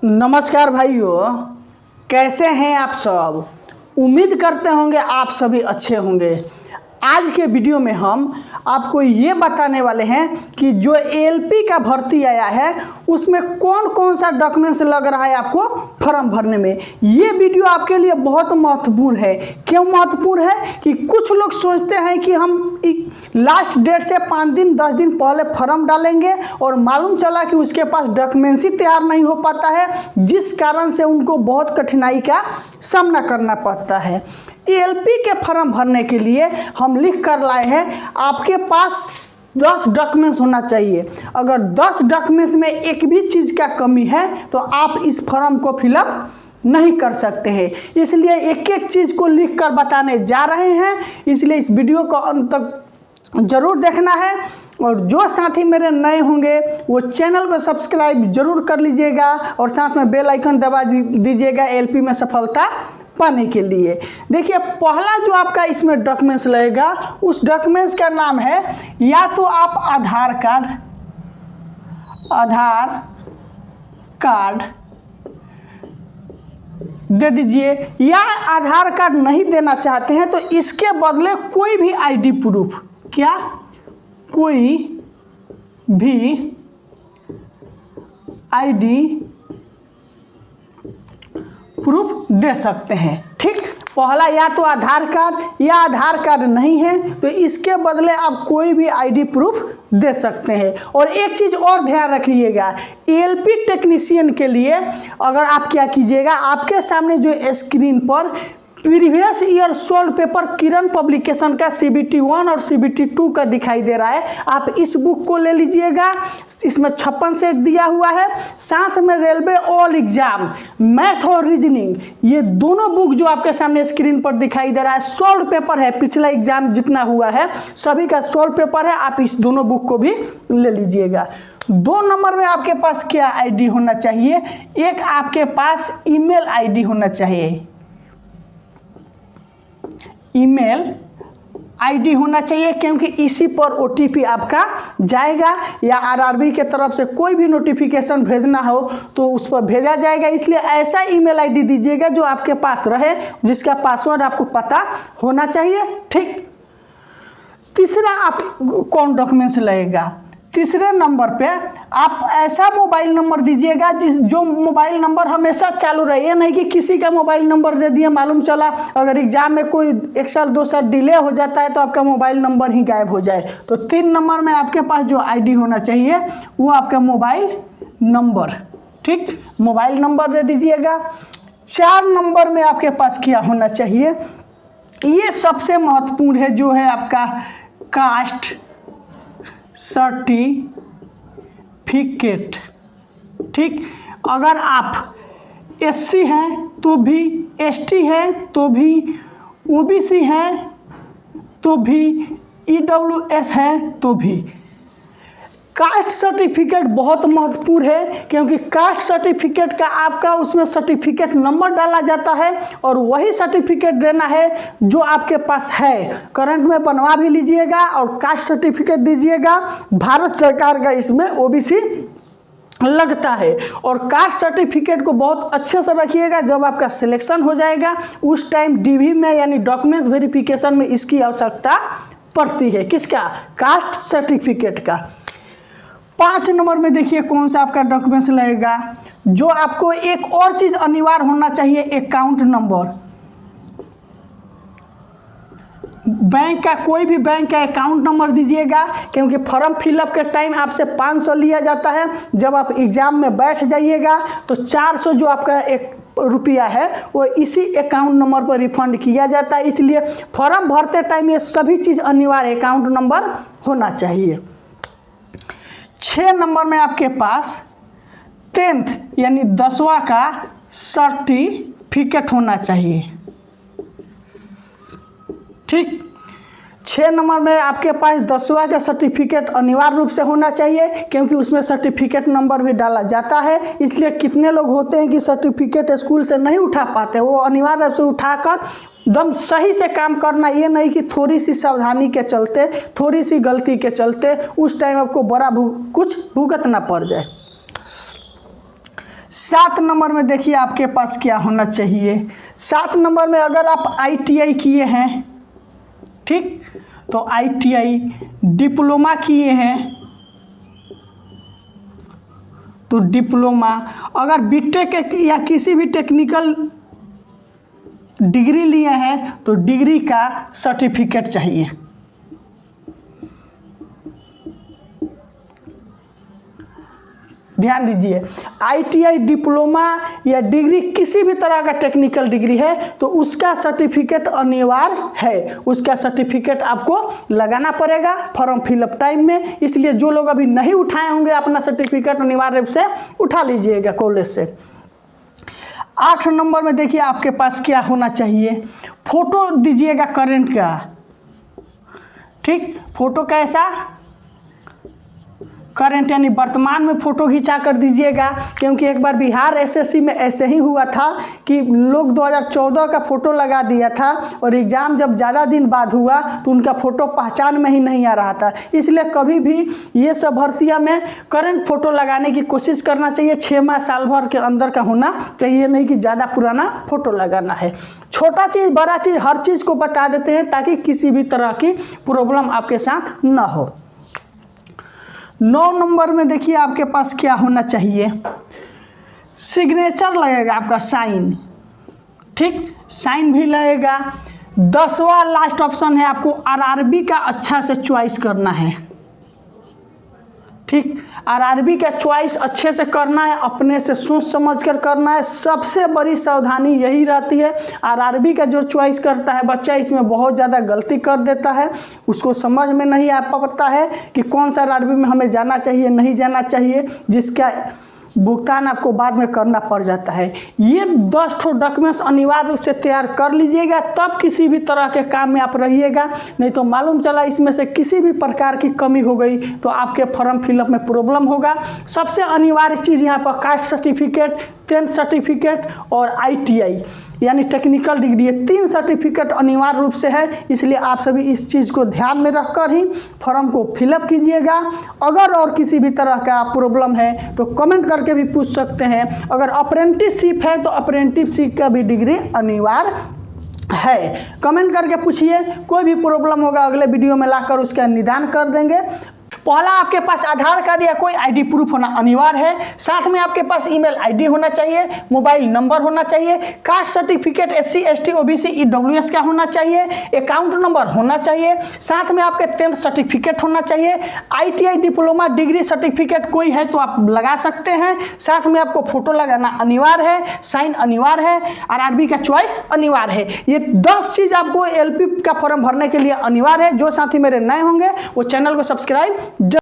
नमस्कार भाइयों, कैसे हैं आप सब। उम्मीद करते होंगे आप सभी अच्छे होंगे। आज के वीडियो में हम आपको ये बताने वाले हैं कि जो एलपी का भर्ती आया है उसमें कौन कौन सा डॉक्यूमेंट्स लग रहा है आपको फॉर्म भरने में। ये वीडियो आपके लिए बहुत महत्वपूर्ण है। क्यों महत्वपूर्ण है कि कुछ लोग सोचते हैं कि हम लास्ट डेट से 5 दिन 10 दिन पहले फॉर्म डालेंगे और मालूम चला कि उसके पास डॉक्यूमेंट्स ही तैयार नहीं हो पाता है, जिस कारण से उनको बहुत कठिनाई का सामना करना पड़ता है। एलपी के फॉर्म भरने के लिए हम लिख कर लाए हैं, आपके पास 10 डॉक्यूमेंट्स होना चाहिए। अगर 10 डॉक्यूमेंट्स में एक भी चीज़ का कमी है तो आप इस फॉर्म को फिलअप नहीं कर सकते हैं। इसलिए एक एक चीज़ को लिख कर बताने जा रहे हैं, इसलिए इस वीडियो को अंत तक ज़रूर देखना है। और जो साथी मेरे नए होंगे वो चैनल को सब्सक्राइब जरूर कर लीजिएगा और साथ में बेल आइकन दबा दीजिएगा एलपी में सफलता पाने के लिए। देखिए, पहला जो आपका इसमें डॉक्यूमेंट्स लगेगा उस डॉक्यूमेंट्स का नाम है, या तो आप आधार कार्ड दे दीजिए, या आधार कार्ड नहीं देना चाहते हैं तो इसके बदले कोई भी आईडी प्रूफ, क्या कोई भी आईडी प्रूफ दे सकते हैं। ठीक, पहला या तो आधार कार्ड या आधार कार्ड नहीं है तो इसके बदले आप कोई भी आईडी प्रूफ दे सकते हैं। और एक चीज़ और ध्यान रखिएगा, एलपी टेक्नीशियन के लिए अगर आप क्या कीजिएगा, आपके सामने जो स्क्रीन पर प्रीवियस ईयर सोल्ड पेपर किरण पब्लिकेशन का CBT 1 और CBT 2 का दिखाई दे रहा है, आप इस बुक को ले लीजिएगा। इसमें 56 सेट दिया हुआ है। साथ में रेलवे ऑल एग्जाम, मैथ और रीजनिंग, ये दोनों बुक जो आपके सामने स्क्रीन पर दिखाई दे रहा है सोल्ड पेपर है। पिछला एग्जाम जितना हुआ है सभी का सोल्ड पेपर है, आप इस दोनों बुक को भी ले लीजिएगा। 2 नंबर में आपके पास क्या आईडी होना चाहिए, एक आपके पास ईमेल आईडी होना चाहिए। ईमेल आईडी होना चाहिए, क्योंकि इसी पर OTP आपका जाएगा या RRB के तरफ से कोई भी नोटिफिकेशन भेजना हो तो उस पर भेजा जाएगा। इसलिए ऐसा ईमेल आईडी दीजिएगा जो आपके पास रहे, जिसका पासवर्ड आपको पता होना चाहिए। ठीक, तीसरा आप कौन डॉक्यूमेंट्स लगेगा, तीसरे नंबर पे आप ऐसा मोबाइल नंबर दीजिएगा जो मोबाइल नंबर हमेशा चालू रहे। ये नहीं कि किसी का मोबाइल नंबर दे दिए, मालूम चला अगर एग्जाम में कोई 1 साल 2 साल डिले हो जाता है तो आपका मोबाइल नंबर ही गायब हो जाए। तो 3 नंबर में आपके पास जो आईडी होना चाहिए वो आपका मोबाइल नंबर। ठीक, मोबाइल नंबर दे दीजिएगा। 4 नंबर में आपके पास क्या होना चाहिए, ये सबसे महत्वपूर्ण है, जो है आपका कास्ट सर्टिफिकेट। ठीक, अगर आप SC हैं तो भी, ST हैं तो भी, OBC हैं तो भी, EWS हैं तो भी। कास्ट सर्टिफिकेट बहुत महत्वपूर्ण है, क्योंकि कास्ट सर्टिफिकेट का आपका उसमें सर्टिफिकेट नंबर डाला जाता है और वही सर्टिफिकेट देना है जो आपके पास है। करंट में बनवा भी लीजिएगा और कास्ट सर्टिफिकेट दीजिएगा। भारत सरकार का इसमें OBC लगता है। और कास्ट सर्टिफिकेट को बहुत अच्छे से रखिएगा। जब आपका सिलेक्शन हो जाएगा उस टाइम DV में यानी डॉक्यूमेंट्स वेरिफिकेशन में इसकी आवश्यकता पड़ती है। किसका, कास्ट सर्टिफिकेट का। 5 नंबर में देखिए कौन सा आपका डॉक्यूमेंट्स लगेगा, जो आपको एक और चीज़ अनिवार्य होना चाहिए, अकाउंट नंबर। बैंक का, कोई भी बैंक का अकाउंट नंबर दीजिएगा, क्योंकि फॉर्म फिलअप के टाइम आपसे 500 लिया जाता है। जब आप एग्जाम में बैठ जाइएगा तो 400 जो आपका एक रुपया है वो इसी अकाउंट नंबर पर रिफंड किया जाता है। इसलिए फॉर्म भरते टाइम ये सभी चीज़ अनिवार्य अकाउंट नंबर होना चाहिए। 6 नंबर में आपके पास 10th यानी 10वां का सर्टिफिकेट होना चाहिए। ठीक, 6 नंबर में आपके पास 10वां का सर्टिफिकेट अनिवार्य रूप से होना चाहिए, क्योंकि उसमें सर्टिफिकेट नंबर भी डाला जाता है। इसलिए कितने लोग होते हैं कि सर्टिफिकेट स्कूल से नहीं उठा पाते, वो अनिवार्य रूप से उठाकर एकदम सही से काम करना। ये नहीं कि थोड़ी सी सावधानी के चलते, थोड़ी सी गलती के चलते उस टाइम आपको बड़ा कुछ भुगतना पड़ जाए। 7 नंबर में देखिए आपके पास क्या होना चाहिए। 7 नंबर में अगर आप ITI किए हैं, ठीक, तो ITI डिप्लोमा किए हैं तो डिप्लोमा, अगर बीटेक या किसी भी टेक्निकल डिग्री लिए हैं तो डिग्री का सर्टिफिकेट चाहिए। ध्यान दीजिए, ITI डिप्लोमा या डिग्री किसी भी तरह का टेक्निकल डिग्री है तो उसका सर्टिफिकेट अनिवार्य है। उसका सर्टिफिकेट आपको लगाना पड़ेगा फॉर्म फिलअप टाइम में। इसलिए जो लोग अभी नहीं उठाए होंगे अपना सर्टिफिकेट अनिवार्य रूप से उठा लीजिएगा कॉलेज से। 8 नंबर में देखिए आपके पास क्या होना चाहिए, फोटो दीजिएगा करंट का, ठीक, फोटो कैसा, करंट यानी वर्तमान में फ़ोटो खिंचा कर दीजिएगा। क्योंकि एक बार बिहार SSC में ऐसे ही हुआ था कि लोग 2014 का फ़ोटो लगा दिया था और एग्ज़ाम जब ज़्यादा दिन बाद हुआ तो उनका फ़ोटो पहचान में ही नहीं आ रहा था। इसलिए कभी भी ये सब भर्तियाँ में करंट फ़ोटो लगाने की कोशिश करना चाहिए। 6 माह साल भर के अंदर का होना चाहिए, नहीं कि ज़्यादा पुराना फ़ोटो लगाना है। छोटा चीज़ बड़ा चीज़ हर चीज़ को बता देते हैं ताकि किसी भी तरह की प्रॉब्लम आपके साथ ना हो। 9 नंबर में देखिए आपके पास क्या होना चाहिए, सिग्नेचर लगेगा आपका, साइन, ठीक, साइन भी लगेगा। 10वां लास्ट ऑप्शन है, आपको RRB का अच्छा से चॉइस करना है, ठीक, RRB का चॉइस अच्छे से करना है, अपने से सोच समझ कर करना है। सबसे बड़ी सावधानी यही रहती है, RRB का जो चॉइस करता है बच्चा इसमें बहुत ज़्यादा गलती कर देता है। उसको समझ में नहीं आ पाता है कि कौन सा RRB में हमें जाना चाहिए नहीं जाना चाहिए, जिसका भुगतान आपको बाद में करना पड़ जाता है। ये 10 ठो डॉक्यूमेंट्स अनिवार्य रूप से तैयार कर लीजिएगा, तब किसी भी तरह के काम में आप रहिएगा। नहीं तो मालूम चला इसमें से किसी भी प्रकार की कमी हो गई तो आपके फॉर्म फिलअप में प्रॉब्लम होगा। सबसे अनिवार्य चीज़ यहाँ पर कास्ट सर्टिफिकेट, 10th सर्टिफिकेट और ITI यानी टेक्निकल डिग्री, ये 3 सर्टिफिकेट अनिवार्य रूप से है। इसलिए आप सभी इस चीज़ को ध्यान में रखकर ही फॉर्म को फिलअप कीजिएगा। अगर और किसी भी तरह का प्रॉब्लम है तो कमेंट करके भी पूछ सकते हैं। अगर अप्रेंटिसशिप है तो अप्रेंटिसशिप का भी डिग्री अनिवार्य है, कमेंट करके पूछिए। कोई भी प्रॉब्लम होगा अगले वीडियो में लाकर उसका निदान कर देंगे। पहला आपके पास आधार कार्ड या कोई ID प्रूफ होना अनिवार्य है। साथ में आपके पास ईमेल ID होना चाहिए, मोबाइल नंबर होना चाहिए, caste certificate SC ST OBC EWS का होना चाहिए, अकाउंट नंबर होना चाहिए, साथ में आपके 10th सर्टिफिकेट होना चाहिए। ITI डिप्लोमा डिग्री सर्टिफिकेट कोई है तो आप लगा सकते हैं। साथ में आपको फोटो लगाना अनिवार्य है, साइन अनिवार्य है, RRB का चॉइस अनिवार्य है। ये 10 चीज़ आपको LP का फॉर्म भरने के लिए अनिवार्य है। जो साथी मेरे नए होंगे वो चैनल को सब्सक्राइब